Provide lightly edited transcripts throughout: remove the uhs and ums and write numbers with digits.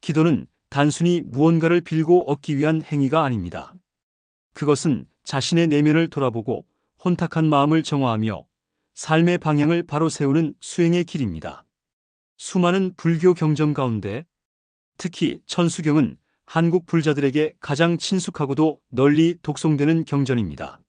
기도는 단순히 무언가를 빌고 얻기 위한 행위가 아닙니다. 그것은 자신의 내면을 돌아보고 혼탁한 마음을 정화하며 삶의 방향을 바로 세우는 수행의 길입니다. 수많은 불교 경전 가운데 특히 천수경은 한국 불자들에게 가장 친숙하고도 널리 독송되는 경전입니다.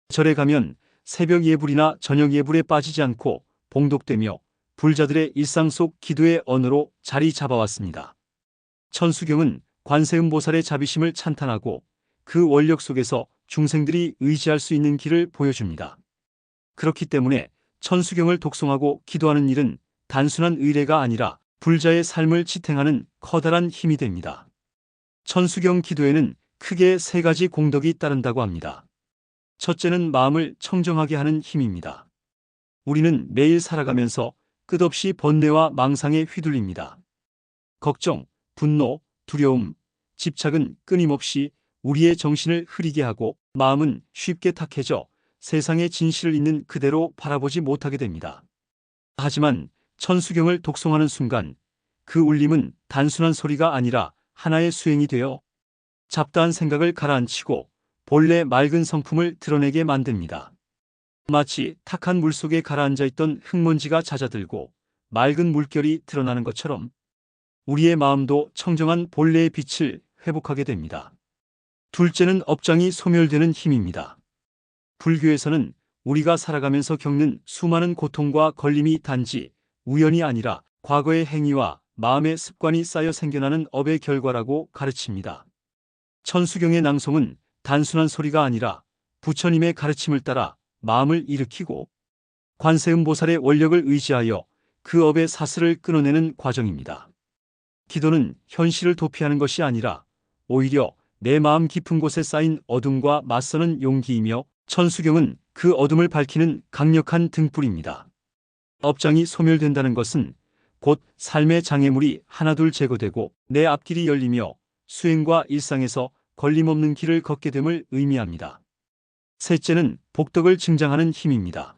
절에 가면 새벽 예불이나 저녁 예불에 빠지지 않고 봉독되며 불자들의 일상 속 기도의 언어로 자리 잡아왔습니다. 천수경은 관세음보살의 자비심을 찬탄하고 그 원력 속에서 중생들이 의지할 수 있는 길을 보여줍니다. 그렇기 때문에 천수경을 독송하고 기도하는 일은 단순한 의례가 아니라 불자의 삶을 지탱하는 커다란 힘이 됩니다. 천수경 기도에는 크게 세 가지 공덕이 따른다고 합니다. 첫째는 마음을 청정하게 하는 힘입니다. 우리는 매일 살아가면서 끝없이 번뇌와 망상에 휘둘립니다. 걱정, 분노, 두려움, 집착은 끊임없이 우리의 정신을 흐리게 하고 마음은 쉽게 탁해져 세상의 진실을 있는 그대로 바라보지 못하게 됩니다. 하지만 천수경을 독송하는 순간 그 울림은 단순한 소리가 아니라 하나의 수행이 되어 잡다한 생각을 가라앉히고 본래 맑은 성품을 드러내게 만듭니다. 마치 탁한 물속에 가라앉아 있던 흙먼지가 잦아들고 맑은 물결이 드러나는 것처럼 우리의 마음도 청정한 본래의 빛을 회복하게 됩니다. 둘째는 업장이 소멸되는 힘입니다. 불교에서는 우리가 살아가면서 겪는 수많은 고통과 걸림이 단지 우연이 아니라 과거의 행위와 마음의 습관이 쌓여 생겨나는 업의 결과라고 가르칩니다. 천수경의 낭송은 단순한 소리가 아니라 부처님의 가르침을 따라 마음을 일으키고 관세음보살의 원력을 의지하여 그 업의 사슬을 끊어내는 과정입니다. 기도는 현실을 도피하는 것이 아니라 오히려 내 마음 깊은 곳에 쌓인 어둠과 맞서는 용기이며 천수경은 그 어둠을 밝히는 강력한 등불입니다. 업장이 소멸된다는 것은 곧 삶의 장애물이 하나둘 제거되고 내 앞길이 열리며 수행과 일상에서 걸림없는 길을 걷게 됨을 의미합니다. 셋째는 복덕을 증장하는 힘입니다.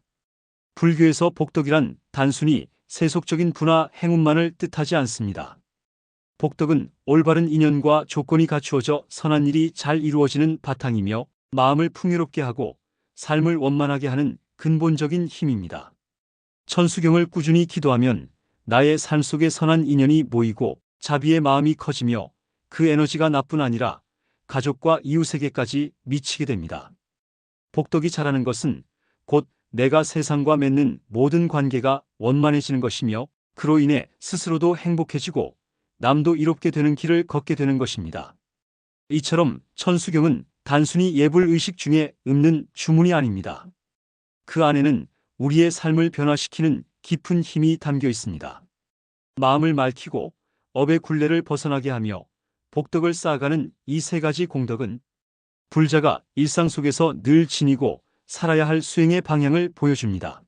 불교에서 복덕이란 단순히 세속적인 부나 행운만을 뜻하지 않습니다. 복덕은 올바른 인연과 조건이 갖추어져 선한 일이 잘 이루어지는 바탕이며 마음을 풍요롭게 하고 삶을 원만하게 하는 근본적인 힘입니다. 천수경을 꾸준히 기도하면 나의 삶 속에 선한 인연이 모이고 자비의 마음이 커지며 그 에너지가 나뿐 아니라 가족과 이웃에게까지 미치게 됩니다. 복덕이 자라는 것은 곧 내가 세상과 맺는 모든 관계가 원만해지는 것이며 그로 인해 스스로도 행복해지고 남도 이롭게 되는 길을 걷게 되는 것입니다. 이처럼 천수경은 단순히 예불 의식 중에 읊는 주문이 아닙니다. 그 안에는 우리의 삶을 변화시키는 깊은 힘이 담겨 있습니다. 마음을 맑히고 업의 굴레를 벗어나게 하며 복덕을 쌓아가는 이 세 가지 공덕은 불자가 일상 속에서 늘 지니고 살아야 할 수행의 방향을 보여줍니다.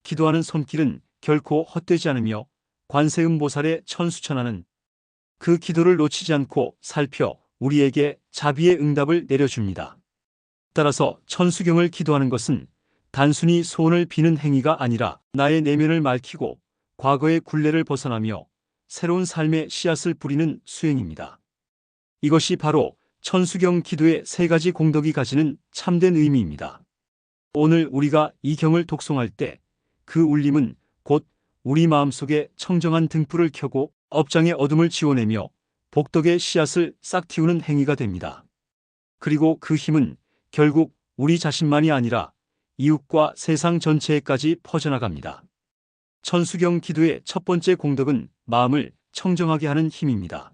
기도하는 손길은 결코 헛되지 않으며 관세음보살의 천수천하는 그 기도를 놓치지 않고 살펴 우리에게 자비의 응답을 내려줍니다. 따라서 천수경을 기도하는 것은 단순히 소원을 비는 행위가 아니라 나의 내면을 맑히고 과거의 굴레를 벗어나며 새로운 삶의 씨앗을 뿌리는 수행입니다. 이것이 바로 천수경 기도의 세 가지 공덕이 가지는 참된 의미입니다. 오늘 우리가 이 경을 독송할 때 그 울림은 곧 우리 마음속에 청정한 등불을 켜고 업장의 어둠을 지워내며 복덕의 씨앗을 싹 틔우는 행위가 됩니다. 그리고 그 힘은 결국 우리 자신만이 아니라 이웃과 세상 전체에까지 퍼져나갑니다. 천수경 기도의 첫 번째 공덕은 마음을 청정하게 하는 힘입니다.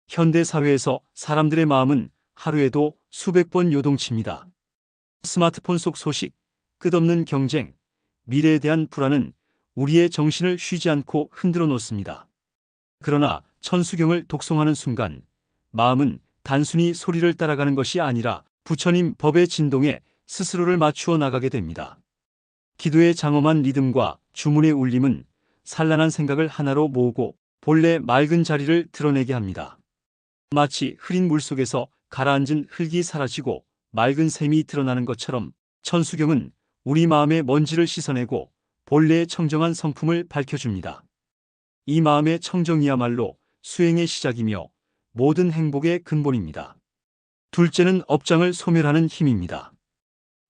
현대 사회에서 사람들의 마음은 하루에도 수백 번 요동칩니다. 스마트폰 속 소식, 끝없는 경쟁, 미래에 대한 불안은 우리의 정신을 쉬지 않고 흔들어 놓습니다. 그러나 천수경을 독송하는 순간 마음은 단순히 소리를 따라가는 것이 아니라 부처님 법의 진동에 스스로를 맞추어 나가게 됩니다. 기도의 장엄한 리듬과 주문의 울림은 산란한 생각을 하나로 모으고 본래 맑은 자리를 드러내게 합니다. 마치 흐린 물속에서 가라앉은 흙이 사라지고 맑은 샘이 드러나는 것처럼 천수경은 우리 마음의 먼지를 씻어내고 본래의 청정한 성품을 밝혀줍니다. 이 마음의 청정이야말로 수행의 시작이며 모든 행복의 근본입니다. 둘째는 업장을 소멸하는 힘입니다.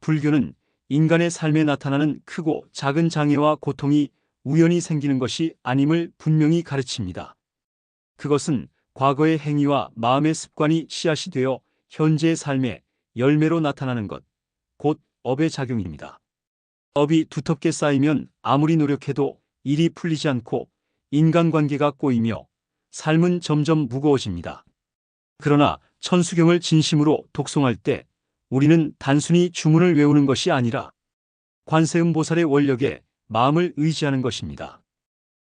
불교는 인간의 삶에 나타나는 크고 작은 장애와 고통이 우연히 생기는 것이 아님을 분명히 가르칩니다. 그것은 과거의 행위와 마음의 습관이 씨앗이 되어 현재의 삶의 열매로 나타나는 것, 곧 업의 작용입니다. 업이 두텁게 쌓이면 아무리 노력해도 일이 풀리지 않고 인간관계가 꼬이며 삶은 점점 무거워집니다. 그러나 천수경을 진심으로 독송할 때 우리는 단순히 주문을 외우는 것이 아니라 관세음보살의 원력에 마음을 의지하는 것입니다.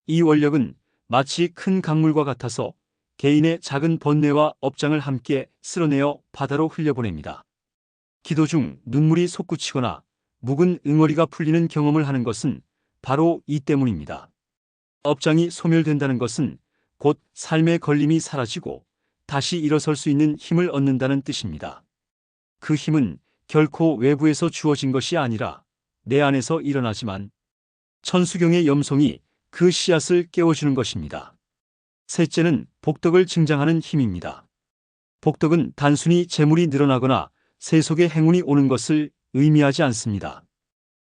이 원력은 마치 큰 강물과 같아서 개인의 작은 번뇌와 업장을 함께 쓸어내어 바다로 흘려보냅니다. 기도 중 눈물이 솟구치거나 묵은 응어리가 풀리는 경험을 하는 것은 바로 이 때문입니다. 업장이 소멸된다는 것은 곧 삶의 걸림이 사라지고 다시 일어설 수 있는 힘을 얻는다는 뜻입니다. 그 힘은 결코 외부에서 주어진 것이 아니라 내 안에서 일어나지만 천수경의 염송이 그 씨앗을 깨워주는 것입니다. 셋째는 복덕을 증장하는 힘입니다. 복덕은 단순히 재물이 늘어나거나 세속의 행운이 오는 것을 의미하지 않습니다.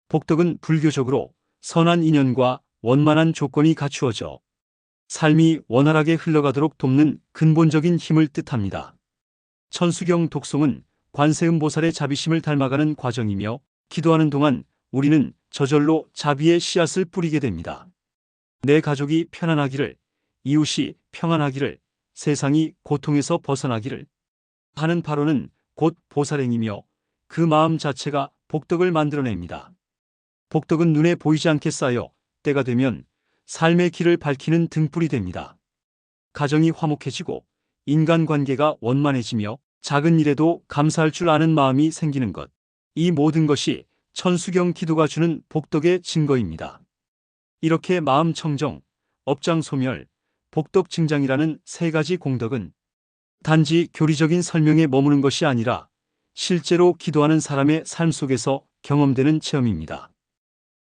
복덕은 불교적으로 선한 인연과 원만한 조건이 갖추어져 삶이 원활하게 흘러가도록 돕는 근본적인 힘을 뜻합니다. 천수경 독송은 관세음보살의 자비심을 닮아가는 과정이며 기도하는 동안 우리는 저절로 자비의 씨앗을 뿌리게 됩니다. 내 가족이 편안하기를, 이웃이 평안하기를, 세상이 고통에서 벗어나기를 하는 바로는 곧 보살행이며 그 마음 자체가 복덕을 만들어냅니다. 복덕은 눈에 보이지 않게 쌓여 때가 되면 삶의 길을 밝히는 등불이 됩니다. 가정이 화목해지고 인간관계가 원만해지며 작은 일에도 감사할 줄 아는 마음이 생기는 것. 이 모든 것이 천수경 기도가 주는 복덕의 증거입니다. 이렇게 마음 청정, 업장 소멸, 복덕 증장이라는 세 가지 공덕은 단지 교리적인 설명에 머무는 것이 아니라 실제로 기도하는 사람의 삶 속에서 경험되는 체험입니다.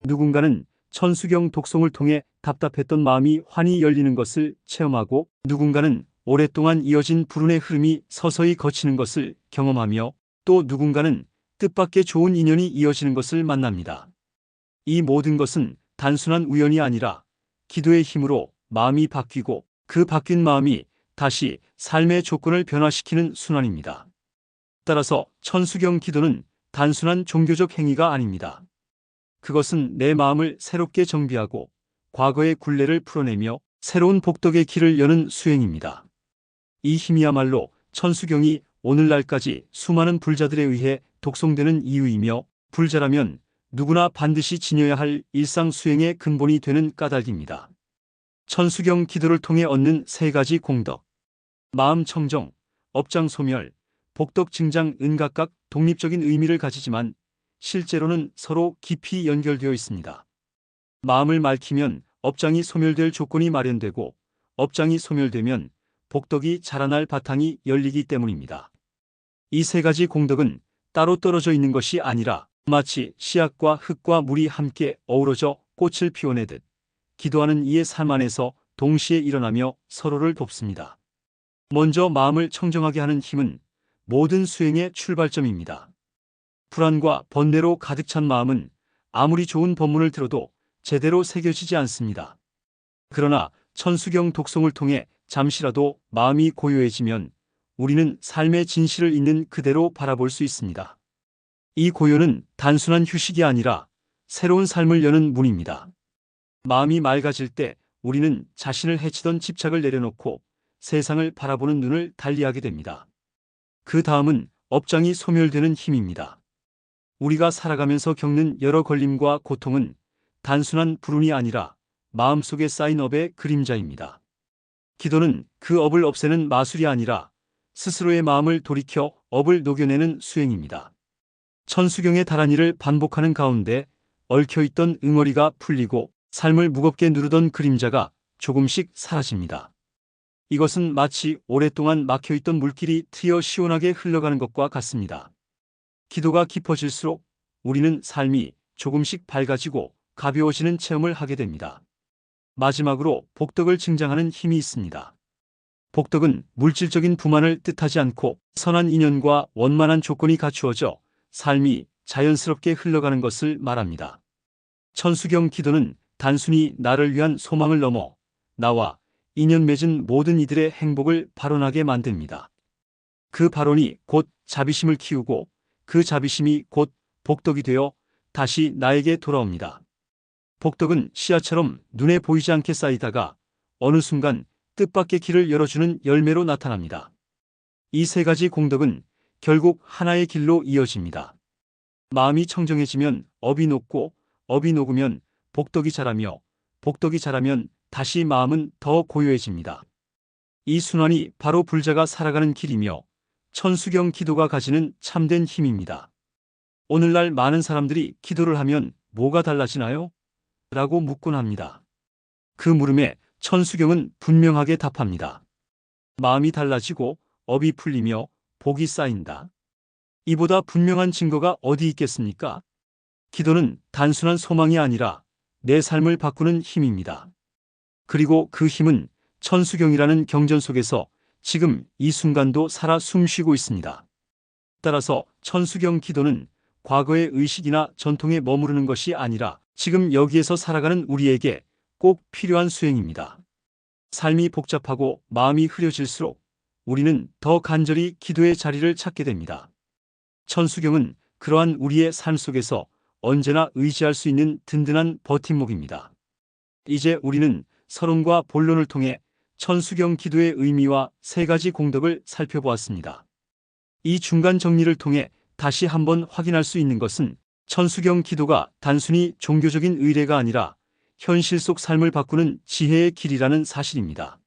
누군가는 천수경 독송을 통해 답답했던 마음이 환히 열리는 것을 체험하고 누군가는 오랫동안 이어진 불운의 흐름이 서서히 거치는 것을 경험하며 또 누군가는 뜻밖의 좋은 인연이 이어지는 것을 만납니다. 이 모든 것은 단순한 우연이 아니라 기도의 힘으로 마음이 바뀌고 그 바뀐 마음이 다시 삶의 조건을 변화시키는 순환입니다. 따라서 천수경 기도는 단순한 종교적 행위가 아닙니다. 그것은 내 마음을 새롭게 정비하고 과거의 굴레를 풀어내며 새로운 복덕의 길을 여는 수행입니다. 이 힘이야말로 천수경이 오늘날까지 수많은 불자들에 의해 독송되는 이유이며 불자라면 누구나 반드시 지녀야 할 일상 수행의 근본이 되는 까닭입니다. 천수경 기도를 통해 얻는 세 가지 공덕, 마음 청정, 업장 소멸, 복덕 증장은 각각 독립적인 의미를 가지지만 실제로는 서로 깊이 연결되어 있습니다. 마음을 맑히면 업장이 소멸될 조건이 마련되고 업장이 소멸되면 복덕이 자라날 바탕이 열리기 때문입니다. 이 세 가지 공덕은 따로 떨어져 있는 것이 아니라 마치 씨앗과 흙과 물이 함께 어우러져 꽃을 피워내듯 기도하는 이의 삶 안에서 동시에 일어나며 서로를 돕습니다. 먼저 마음을 청정하게 하는 힘은 모든 수행의 출발점입니다. 불안과 번뇌로 가득 찬 마음은 아무리 좋은 법문을 들어도 제대로 새겨지지 않습니다. 그러나 천수경 독송을 통해 잠시라도 마음이 고요해지면 우리는 삶의 진실을 있는 그대로 바라볼 수 있습니다. 이 고요는 단순한 휴식이 아니라 새로운 삶을 여는 문입니다. 마음이 맑아질 때 우리는 자신을 해치던 집착을 내려놓고 세상을 바라보는 눈을 달리하게 됩니다. 그 다음은 업장이 소멸되는 힘입니다. 우리가 살아가면서 겪는 여러 걸림과 고통은 단순한 불운이 아니라 마음속에 쌓인 업의 그림자입니다. 기도는 그 업을 없애는 마술이 아니라 스스로의 마음을 돌이켜 업을 녹여내는 수행입니다. 천수경의 다란이를 반복하는 가운데 얽혀있던 응어리가 풀리고 삶을 무겁게 누르던 그림자가 조금씩 사라집니다. 이것은 마치 오랫동안 막혀있던 물길이 트여 시원하게 흘러가는 것과 같습니다. 기도가 깊어질수록 우리는 삶이 조금씩 밝아지고 가벼워지는 체험을 하게 됩니다. 마지막으로 복덕을 증장하는 힘이 있습니다. 복덕은 물질적인 부만을 뜻하지 않고 선한 인연과 원만한 조건이 갖추어져 삶이 자연스럽게 흘러가는 것을 말합니다. 천수경 기도는 단순히 나를 위한 소망을 넘어 나와 인연 맺은 모든 이들의 행복을 발언하게 만듭니다. 그 발언이 곧 자비심을 키우고 그 자비심이 곧 복덕이 되어 다시 나에게 돌아옵니다. 복덕은 씨앗처럼 눈에 보이지 않게 쌓이다가 어느 순간 뜻밖의 길을 열어주는 열매로 나타납니다. 이 세 가지 공덕은 결국 하나의 길로 이어집니다. 마음이 청정해지면 업이 녹고 업이 녹으면 복덕이 자라며 복덕이 자라면 다시 마음은 더 고요해집니다. 이 순환이 바로 불자가 살아가는 길이며 천수경 기도가 가지는 참된 힘입니다. 오늘날 많은 사람들이 기도를 하면 뭐가 달라지나요? 라고 묻곤 합니다. 그 물음에 천수경은 분명하게 답합니다. 마음이 달라지고 업이 풀리며 복이 쌓인다. 이보다 분명한 증거가 어디 있겠습니까? 기도는 단순한 소망이 아니라 내 삶을 바꾸는 힘입니다. 그리고 그 힘은 천수경이라는 경전 속에서 지금 이 순간도 살아 숨쉬고 있습니다. 따라서 천수경 기도는 과거의 의식이나 전통에 머무르는 것이 아니라 지금 여기에서 살아가는 우리에게 꼭 필요한 수행입니다. 삶이 복잡하고 마음이 흐려질수록 우리는 더 간절히 기도의 자리를 찾게 됩니다. 천수경은 그러한 우리의 삶 속에서 언제나 의지할 수 있는 든든한 버팀목입니다. 이제 우리는 서론과 본론을 통해 천수경 기도의 의미와 세 가지 공덕을 살펴보았습니다. 이 중간 정리를 통해 다시 한번 확인할 수 있는 것은 천수경 기도가 단순히 종교적인 의례가 아니라 현실 속 삶을 바꾸는 지혜의 길이라는 사실입니다.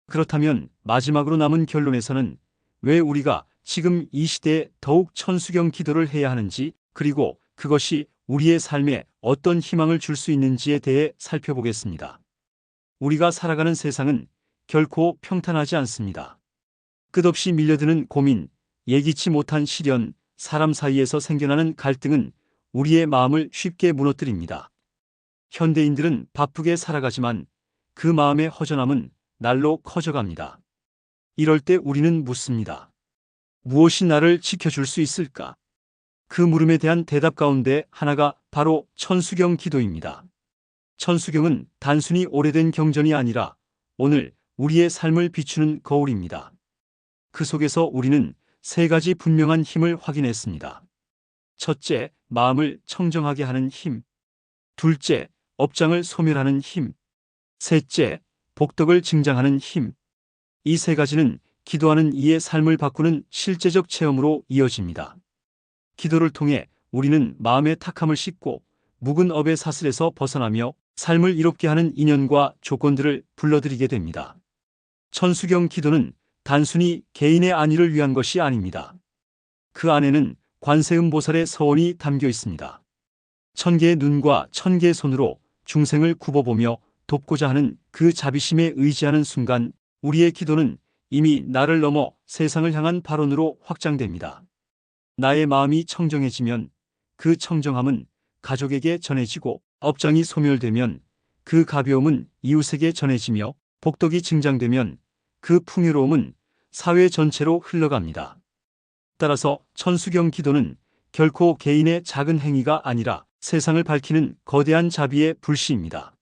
그렇다면 마지막으로 남은 결론에서는 왜 우리가 지금 이 시대에 더욱 천수경 기도를 해야 하는지, 그리고 그것이 우리의 삶에 어떤 희망을 줄 수 있는지에 대해 살펴보겠습니다. 우리가 살아가는 세상은 결코 평탄하지 않습니다. 끝없이 밀려드는 고민, 예기치 못한 시련, 사람 사이에서 생겨나는 갈등은 우리의 마음을 쉽게 무너뜨립니다. 현대인들은 바쁘게 살아가지만 그 마음의 허전함은 날로 커져갑니다. 이럴 때 우리는 묻습니다. 무엇이 나를 지켜줄 수 있을까? 그 물음에 대한 대답 가운데 하나가 바로 천수경 기도입니다. 천수경은 단순히 오래된 경전이 아니라 오늘 우리의 삶을 비추는 거울입니다. 그 속에서 우리는 세 가지 분명한 힘을 확인했습니다. 첫째, 마음을 청정하게 하는 힘. 둘째, 업장을 소멸하는 힘. 셋째, 복덕을 증장하는 힘. 이 세 가지는 기도하는 이의 삶을 바꾸는 실제적 체험으로 이어집니다. 기도를 통해 우리는 마음의 탁함을 씻고 묵은 업의 사슬에서 벗어나며 삶을 이롭게 하는 인연과 조건들을 불러들이게 됩니다. 천수경 기도는 단순히 개인의 안위를 위한 것이 아닙니다. 그 안에는 관세음보살의 서원이 담겨 있습니다. 1000개의 눈과 1000개의 손으로 중생을 굽어보며 돕고자 하는 그 자비심에 의지하는 순간 우리의 기도는 이미 나를 넘어 세상을 향한 발언으로 확장됩니다. 나의 마음이 청정해지면 그 청정함은 가족에게 전해지고 업장이 소멸되면 그 가벼움은 이웃에게 전해지며 복덕이 증장되면 그 풍요로움은 사회 전체로 흘러갑니다. 따라서 천수경 기도는 결코 개인의 작은 행위가 아니라 세상을 밝히는 거대한 자비의 불씨입니다.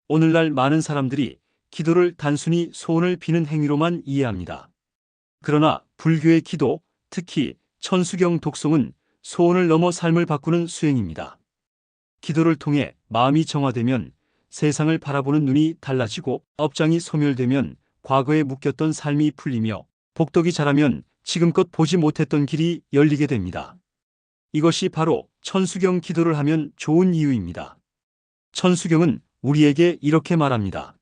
오늘날 많은 사람들이 기도를 단순히 소원을 비는 행위로만 이해합니다. 그러나 불교의 기도, 특히 천수경 독송은 소원을 넘어 삶을 바꾸는 수행입니다. 기도를 통해 마음이 정화되면 세상을 바라보는 눈이 달라지고 업장이 소멸되면 과거에 묶였던 삶이 풀리며 복덕이 자라면 지금껏 보지 못했던 길이 열리게 됩니다. 이것이 바로 천수경 기도를 하면 좋은 이유입니다. 천수경은 우리에게 이렇게 말합니다.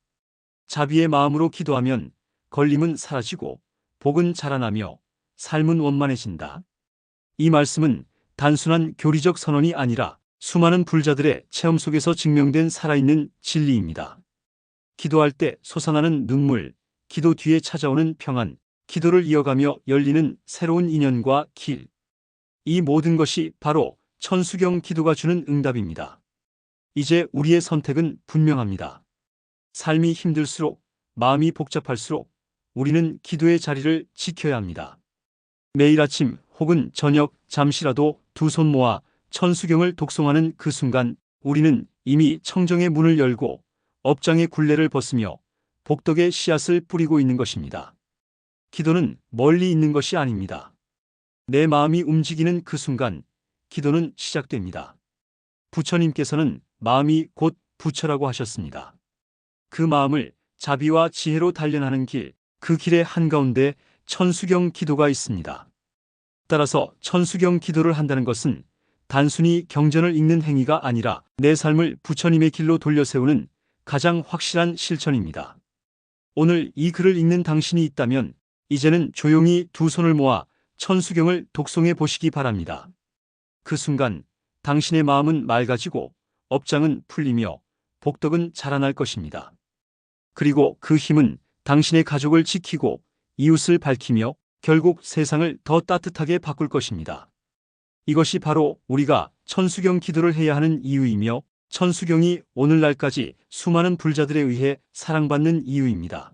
자비의 마음으로 기도하면 걸림은 사라지고 복은 자라나며 삶은 원만해진다. 이 말씀은 단순한 교리적 선언이 아니라 수많은 불자들의 체험 속에서 증명된 살아있는 진리입니다. 기도할 때 솟아나는 눈물, 기도 뒤에 찾아오는 평안, 기도를 이어가며 열리는 새로운 인연과 길. 이 모든 것이 바로 천수경 기도가 주는 응답입니다. 이제 우리의 선택은 분명합니다. 삶이 힘들수록, 마음이 복잡할수록 우리는 기도의 자리를 지켜야 합니다. 매일 아침 혹은 저녁 잠시라도 두 손 모아 천수경을 독송하는 그 순간 우리는 이미 청정의 문을 열고 업장의 굴레를 벗으며 복덕의 씨앗을 뿌리고 있는 것입니다. 기도는 멀리 있는 것이 아닙니다. 내 마음이 움직이는 그 순간 기도는 시작됩니다. 부처님께서는 마음이 곧 부처라고 하셨습니다. 그 마음을 자비와 지혜로 단련하는 길, 그 길의 한가운데 천수경 기도가 있습니다. 따라서 천수경 기도를 한다는 것은 단순히 경전을 읽는 행위가 아니라 내 삶을 부처님의 길로 돌려세우는 가장 확실한 실천입니다. 오늘 이 글을 읽는 당신이 있다면 이제는 조용히 두 손을 모아 천수경을 독송해 보시기 바랍니다. 그 순간 당신의 마음은 맑아지고 업장은 풀리며 복덕은 자라날 것입니다. 그리고 그 힘은 당신의 가족을 지키고 이웃을 밝히며 결국 세상을 더 따뜻하게 바꿀 것입니다. 이것이 바로 우리가 천수경 기도를 해야 하는 이유이며 천수경이 오늘날까지 수많은 불자들에 의해 사랑받는 이유입니다.